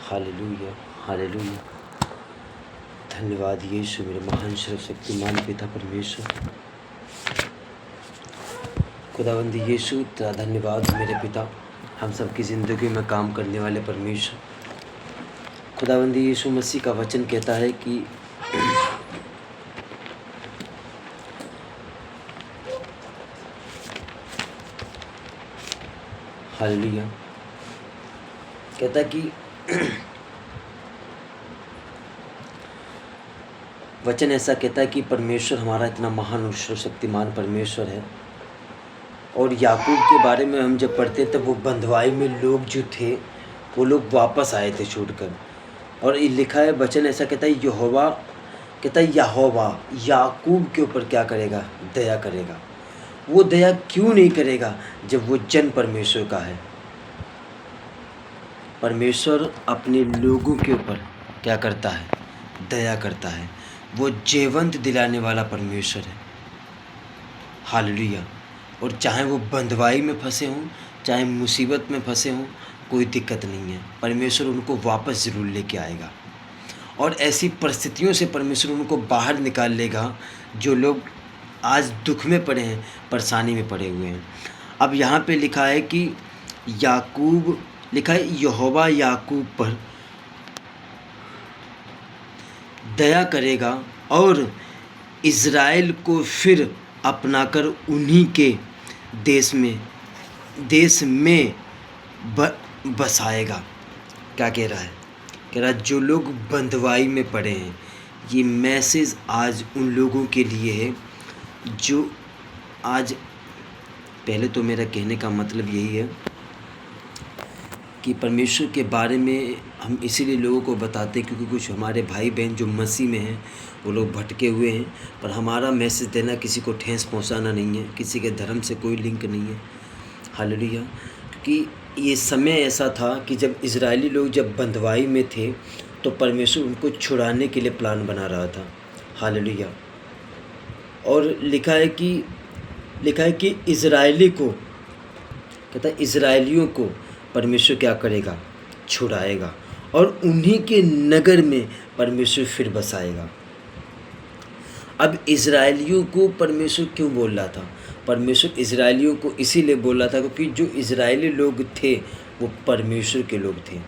Hallelujah, hallelujah. धन्यवाद यीशु, मेरे महान सर्वशक्तिमान पिता परमेश्वर। खुदावंद यीशु, तेरा धन्यवाद मेरे पिता, हम सबकी ज़िंदगी में काम करने वाले परमेश्वर। खुदावंद यीशु मसीह का वचन कहता है कि हालेलुया, कहता है कि वचन ऐसा कहता है कि परमेश्वर हमारा इतना महान और सर्वशक्तिमान परमेश्वर है। और याकूब के बारे में हम जब पढ़ते तब वो बंधुआई में लोग जो थे वो लोग वापस आए थे छूटकर। और ये लिखा है, वचन ऐसा कहता है, यहोवा कहता है यहोवा याकूब के ऊपर क्या करेगा? दया करेगा। वो दया क्यों नहीं करेगा जब वो जन परमेश्वर का है? परमेश्वर अपने लोगों के ऊपर क्या करता है? दया करता है। वो जीवंत दिलाने वाला परमेश्वर है। हालेलुया। और चाहे वो बंधुआई में फंसे हों, चाहे मुसीबत में फंसे हों, कोई दिक्कत नहीं है, परमेश्वर उनको वापस ज़रूर लेके आएगा। और ऐसी परिस्थितियों से परमेश्वर उनको बाहर निकाल लेगा जो लोग आज दुख में पड़े हैं, परेशानी में पड़े हुए हैं। अब यहाँ पे लिखा है कि याकूब, लिखा है यहोवा याकूब पर दया करेगा और इज़राइल को फिर अपनाकर उन्हीं के देश में बसाएगा। क्या कह रहा है? कह रहा है जो लोग बंधुआई में पड़े हैं। ये मैसेज आज उन लोगों के लिए है जो आज, पहले तो मेरा कहने का मतलब यही है कि परमेश्वर के बारे में हम इसीलिए लोगों को बताते हैं क्योंकि कुछ हमारे भाई बहन जो मसीह में हैं वो लोग भटके हुए हैं। पर हमारा मैसेज देना किसी को ठेस पहुंचाना नहीं है, किसी के धर्म से कोई लिंक नहीं है। हालेलुया। क्योंकि ये समय ऐसा था कि जब इजरायली लोग जब बंधुआई में थे तो परमेश्वर उनको छुड़ाने के लिए प्लान बना रहा था। हालेलुया। और लिखा है कि इजरायली को, कहता है इजरायलियों को परमेश्वर क्या करेगा? छुड़ाएगा और उन्हीं के नगर में परमेश्वर फिर बसाएगा। अब इजरायलियों को परमेश्वर क्यों बोल रहा था? परमेश्वर इजरायलियों को इसीलिए बोल रहा था क्योंकि जो इजरायली लोग थे वो परमेश्वर के लोग थे।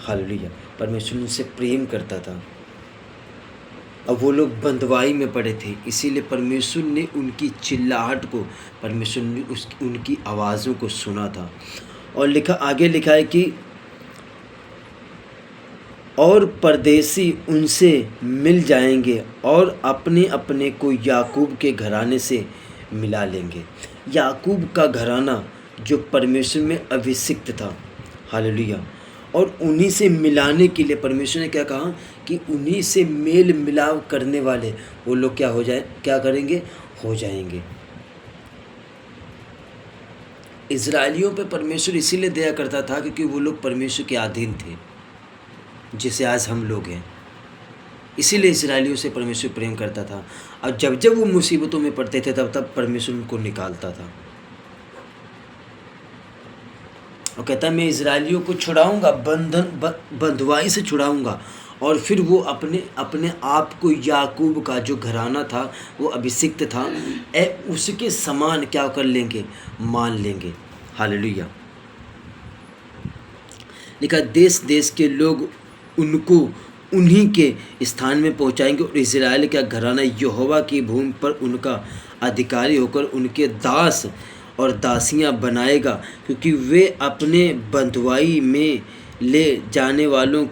हालेलुया। परमेश्वर उनसे प्रेम करता था। अब वो लोग बंधुआई में पड़े थे, इसीलिए परमेश्वर ने उनकी चिल्लाहट को, परमेश्वर ने उनकी आवाज़ों को सुना था। और आगे लिखा है कि और परदेसी उनसे मिल जाएंगे और अपने अपने को याकूब के घराने से मिला लेंगे। याकूब का घराना जो परमेश्वर में अभिषिक्त था। हालेलुया। और उन्हीं से मिलाने के लिए परमेश्वर ने क्या कहा कि उन्हीं से मेल मिलाप करने वाले वो लोग क्या करेंगे? हो जाएंगे। इजरायलियों पे परमेश्वर इसीलिए दया करता था क्योंकि वो लोग परमेश्वर के अधीन थे, जिसे आज हम लोग हैं। इसीलिए इजरायलियों से परमेश्वर प्रेम करता था। और जब जब वो मुसीबतों में पड़ते थे तब परमेश्वर उनको निकालता था। और कहता मैं इजरायलियों को छुड़ाऊंगा, बंधुआई से छुड़ाऊंगा और फिर वो अपने आप को याकूब का जो घराना था वो अभिषिक्त था उसके समान क्या कर लेंगे? मान लेंगे। हालेलुया। लिखा देश देश के लोग उनको उन्हीं के स्थान में पहुंचाएंगे और इजराइल का घराना यहोवा की भूमि पर उनका अधिकारी होकर उनके दास और दासियां बनाएगा, क्योंकि वे अपने बंधुआई में ले जाने वालों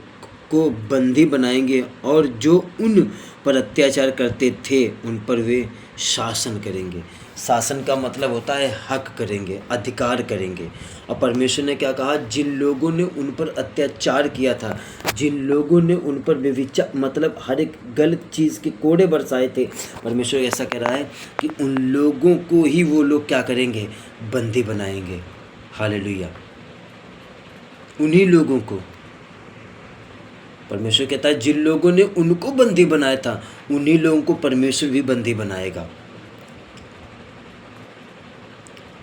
को बंदी बनाएंगे और जो उन पर अत्याचार करते थे उन पर वे शासन करेंगे। शासन का मतलब होता है हक करेंगे, अधिकार करेंगे। और परमेश्वर ने क्या कहा? जिन लोगों ने उन पर अत्याचार किया था, जिन लोगों ने उन पर व्यभिचार मतलब हर एक गलत चीज़ के कोड़े बरसाए थे, परमेश्वर ऐसा कह रहा है कि उन लोगों को ही वो लोग क्या करेंगे? बंदी बनाएंगे। हालेलुया। उन्हीं लोगों को परमेश्वर कहता है जिन लोगों ने उनको बंदी बनाया था उन्हीं लोगों को परमेश्वर भी बंदी बनाएगा।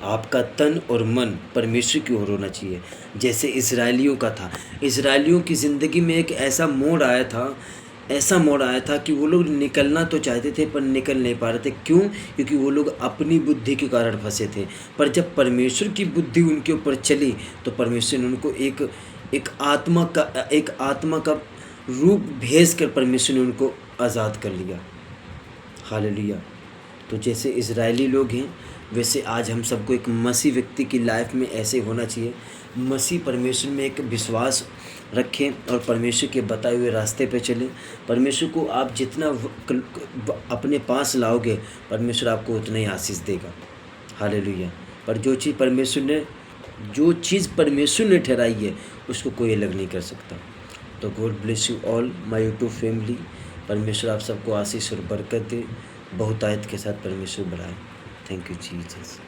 आपका तन और मन परमेश्वर की ओर होना चाहिए, जैसे इज़राइलियों का था। इज़राइलियों की ज़िंदगी में एक ऐसा मोड़ आया था, ऐसा मोड़ आया था कि वो लोग निकलना तो चाहते थे पर निकल नहीं पा रहे थे। क्यों? क्योंकि वो लोग अपनी बुद्धि के कारण फँसे थे। पर जब परमेश्वर की बुद्धि उनके ऊपर चली तो परमेश्वर ने उनको एक आत्मा का रूप भेज कर परमेश्वर ने उनको आज़ाद कर लिया। हालेलुया। तो जैसे इज़राइली लोग हैं, वैसे आज हम सबको एक मसीह व्यक्ति की लाइफ में ऐसे होना चाहिए। मसीह परमेश्वर में एक विश्वास रखें और परमेश्वर के बताए हुए रास्ते पे चलें। परमेश्वर को आप जितना अपने पास लाओगे, परमेश्वर आपको उतना ही आशीष देगा। हालेलुया। पर जो चीज़ परमेश्वर ने ठहराई है, उसको कोई अलग नहीं कर सकता। तो God bless you all my YouTube family. परमेश्वर आप सबको आशीष और बरकत दे, बहुतायत के साथ परमेश्वर बढ़ाए। Thank you Jesus.